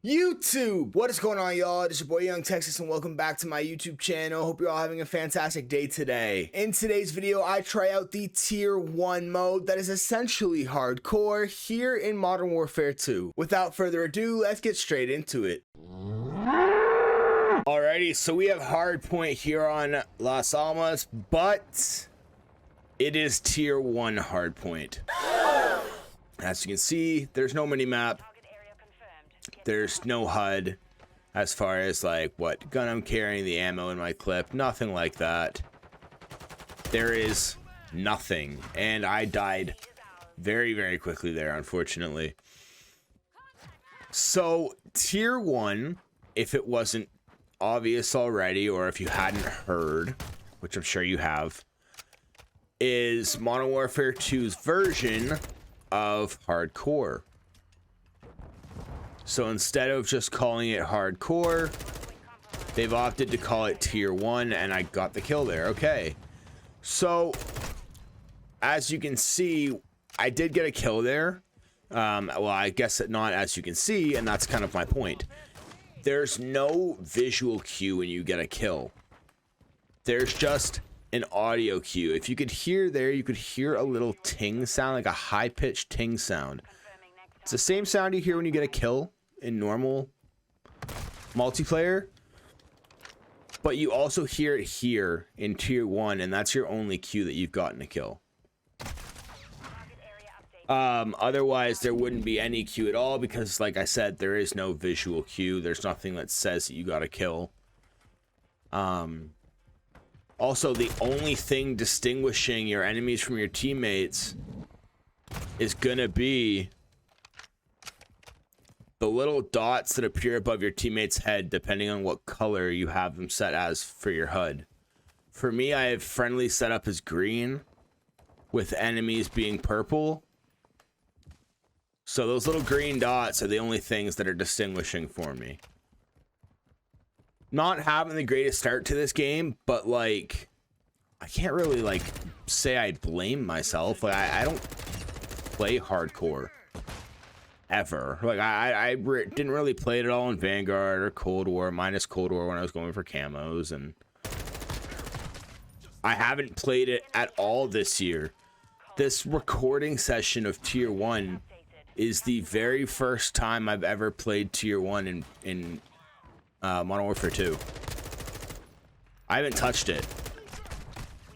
YouTube, what is going on, y'all? It's your boy Young Texas and welcome back to my YouTube channel. Hope you're all having a fantastic day today. In today's video, I try out the tier 1 mode that is essentially hardcore here in Modern Warfare 2. Without further ado, let's get straight into it. Alrighty, so we have hardpoint here on Las Almas, but it is tier 1 hardpoint. As you can see, there's no minimap. There's no HUD as far as like what gun I'm carrying, the ammo in my clip, nothing like that. There is nothing, and I died very, very quickly there, unfortunately. So tier 1, if it wasn't obvious already, or if you hadn't heard, which I'm sure you have, is Modern Warfare 2's version of hardcore. So instead of just calling it hardcore, they've opted to call it tier 1, and I got the kill there. Okay, so as you can see, I did get a kill there. Well, I guess not as you can see, and that's kind of my point. There's no visual cue when you get a kill. There's just an audio cue. If you could hear there, you could hear a little ting sound, like a high-pitched ting sound. It's the same sound you hear when you get a kill in normal multiplayer, but you also hear it here in tier 1, and that's your only cue that you've gotten a kill. Otherwise there wouldn't be any cue at all, because like I said, there is no visual cue. There's nothing that says that you got a kill. Also, the only thing distinguishing your enemies from your teammates is gonna be the little dots that appear above your teammate's head, depending on what color you have them set as for your HUD. For me, I have friendly set up as green, with enemies being purple. So those little green dots are the only things that are distinguishing for me. Not having the greatest start to this game, but like, I can't really like say I blame myself. Like, I don't play hardcore ever. Like, I didn't really play it at all in Vanguard or Cold War, minus Cold War when I was going for camos, and I haven't played it at all this year. This recording session of tier 1 is the very first time I've ever played tier 1 in Modern Warfare 2. I haven't touched it,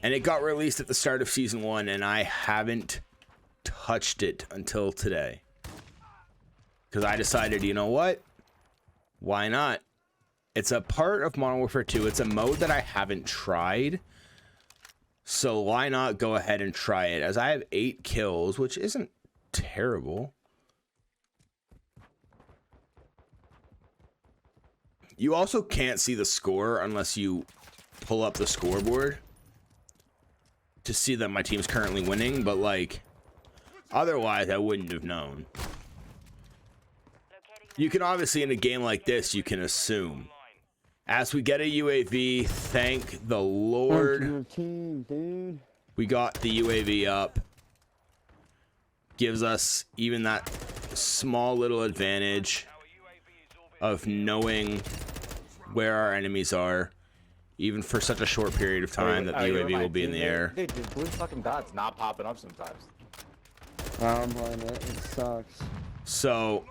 and it got released at the start of season 1, and I haven't touched it until today. Because I decided, you know what? Why not? It's a part of Modern Warfare 2. It's a mode that I haven't tried. So why not go ahead and try it? As I have 8 kills, which isn't terrible. You also can't see the score unless you pull up the scoreboard to see that my team's currently winning. But like, otherwise I wouldn't have known. You can obviously, in a game like this, you can assume. As we get a UAV, thank the Lord, we got the UAV up. Gives us even that small little advantage of knowing where our enemies are, even for such a short period of time that the UAV will be in the air. Dude, the blue fucking dot's not popping up sometimes. I'm playing it. It sucks. So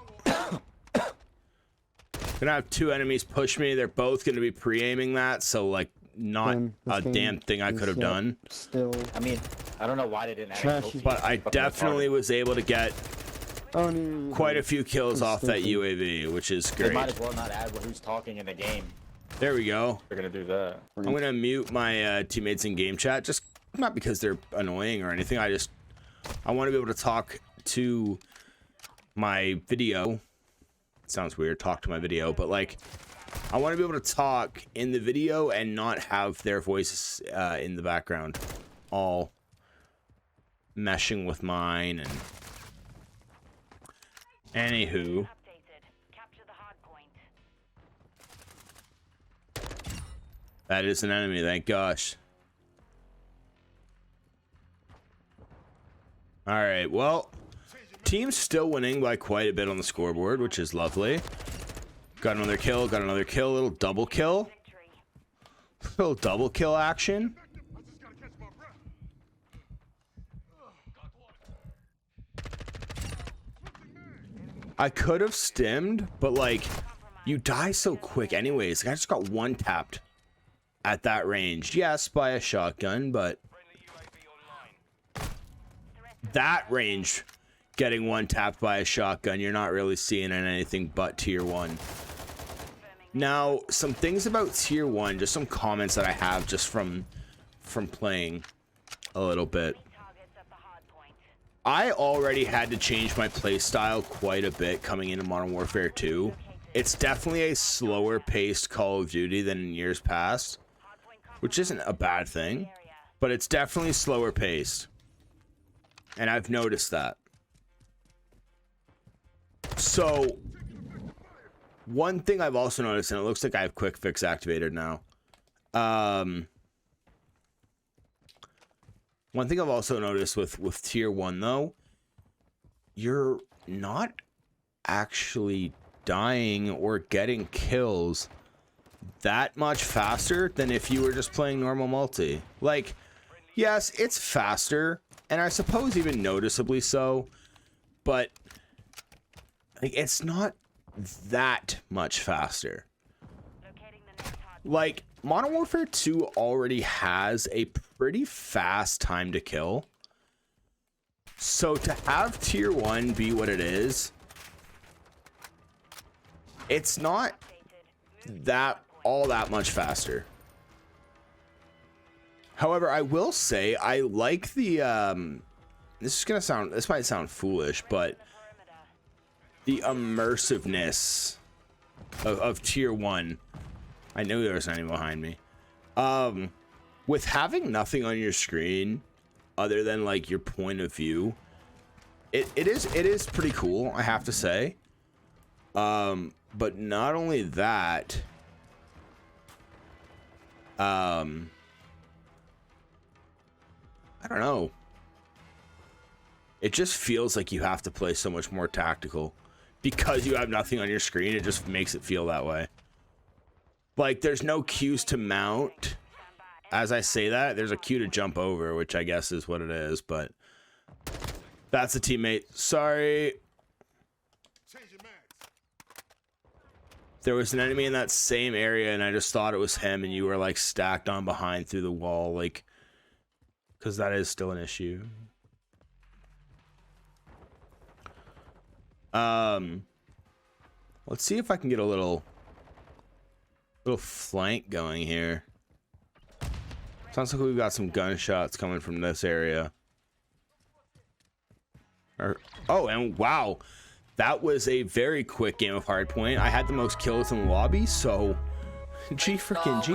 gonna have 2 enemies push me. They're both gonna be pre-aiming that, so like not a damn thing I could have done. Still, I mean, I don't know why they didn't Trash. add But I definitely was able to get quite a few kills off that stupid. UAV, which is They great. might as well not add who's talking in the game. There we go. They're gonna do that. I'm gonna mute my teammates in game chat, just not because they're annoying or anything. I want to be able to talk to my video. Sounds weird, talk to my video, but like, I want to be able to talk in the video and not have their voices in the background all meshing with mine. And anywho, that is an enemy, thank gosh. All right, well, team's still winning by quite a bit on the scoreboard, which is lovely. Got another kill, got another kill, little double kill. Little double kill action. I could have stimmed, but like, you die so quick anyways. Like, I just got one tapped at that range. Yes, by a shotgun, but that range, getting one tapped by a shotgun, you're not really seeing in anything but tier 1. Now, some things about tier 1, just some comments that I have just from playing a little bit. I already had to change my play style quite a bit coming into Modern Warfare 2. It's definitely a slower paced Call of Duty than in years past, which isn't a bad thing, but it's definitely slower paced. And I've noticed that. So, one thing I've also noticed, and it looks like I have Quick Fix activated now. One thing I've also noticed with tier 1 though, you're not actually dying or getting kills that much faster than if you were just playing normal multi. Like, yes, it's faster, and I suppose even noticeably so, but like, it's not that much faster. Like, Modern Warfare 2 already has a pretty fast time to kill. So to have tier 1 be what it is, it's not all that much faster. However, I will say I like the this might sound foolish, but the immersiveness of tier 1. I knew there was an enemy behind me. With having nothing on your screen other than like your point of view, it is pretty cool, I have to say. But not only that, I don't know. It just feels like you have to play so much more tactical because you have nothing on your screen. It just makes it feel that way. Like, there's no cues to mount. As I say that, there's a cue to jump over, which I guess is what it is, but that's a teammate. Sorry. There was an enemy in that same area, and I just thought it was him, and you were, like, stacked on behind through the wall, like, because that is still an issue. Let's see if I can get a little flank going here. Sounds like we've got some gunshots coming from this area. Oh, and wow, that was a very quick game of Hardpoint. I had the most kills in the lobby, so G freaking G.